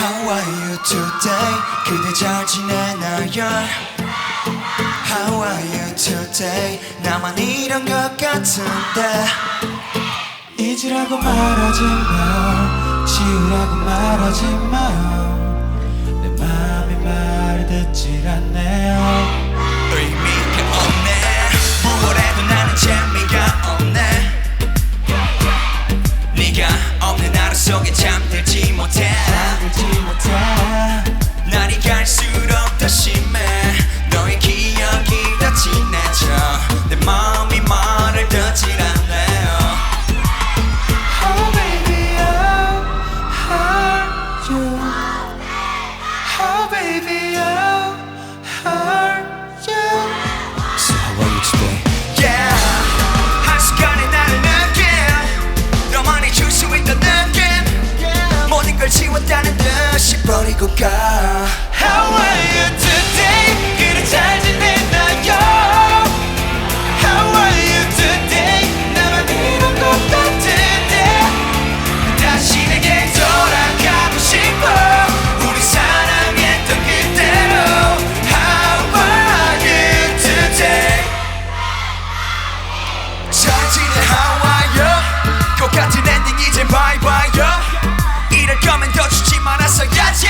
How are you today? 그대 잘 지내나요? How are you today? 나만 이런 것 같은데 잊으라고 말하지 마 지우라고 말하지 마내 맘이 말을 듣질 않네요 의미가 없네 무얼 해도 나는 재미가 없네 네가 없는 하루 속에 잠들지 못해 날이 갈수록 더 심해 너의 기억이 더 진해져 내 마음이 말을 듣질 않네요 Oh baby oh hurt you Oh baby oh hurt you So how are you today? Yeah 한순간에 나를 느낀 너만이 줄 수 있던 느낌 모든 걸 지웠다는 듯이 버리고 가 How are you today? 그래 잘 지내나요? How are you today? 나만 이런 것 같은데 다시 내게 돌아가고 싶어 우리 사랑했던 그대로 How are you today? 잘 지내 How are you? 똑같은 엔딩 이제 bye bye 이럴 거면 더 주지 말았어야지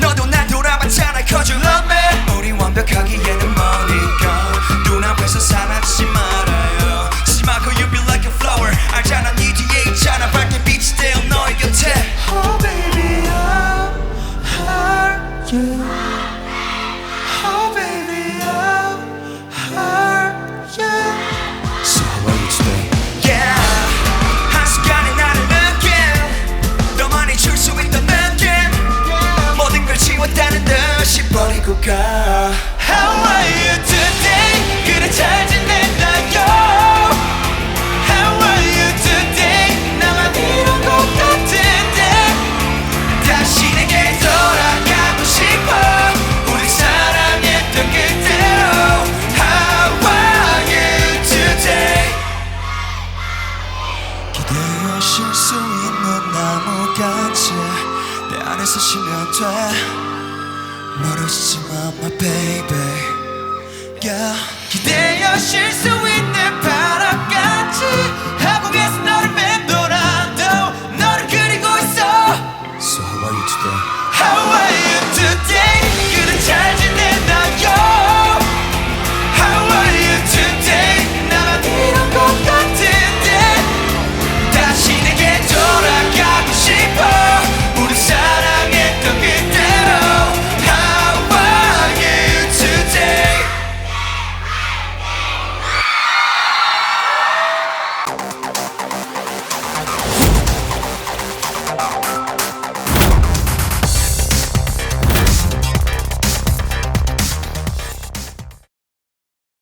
너도 날 돌아봤잖아 Cause you love me 우리 완벽하기에는 머리가 눈앞에서 사라지지 말아요 심하고 you be like a flower 알잖아 네 뒤에 있잖아 밝게 빛이 되어 너의 곁에 Oh baby oh hurt you Oh baby oh hurt you So how are you today? Yeah 한순간에 나를 느낀 너만이 줄 수 있던 느낌 모든 걸 지웠다는 듯이 버리고 가 How are you today? 그래 잘 지내나요? How are you today? 나만 이런 것 같은데 다시 내게 돌아가고 싶어 우리 사랑했던 그대로 How are you today? 기대어 쉴 수 있는 나무같이 내 안에서 쉬면 돼 멀어지지 마 my baby yeah. 기대어 쉴 수 있는 바람같이 항공에서 너를 맴돌아도 너를 그리고 있어 So how are you today? How are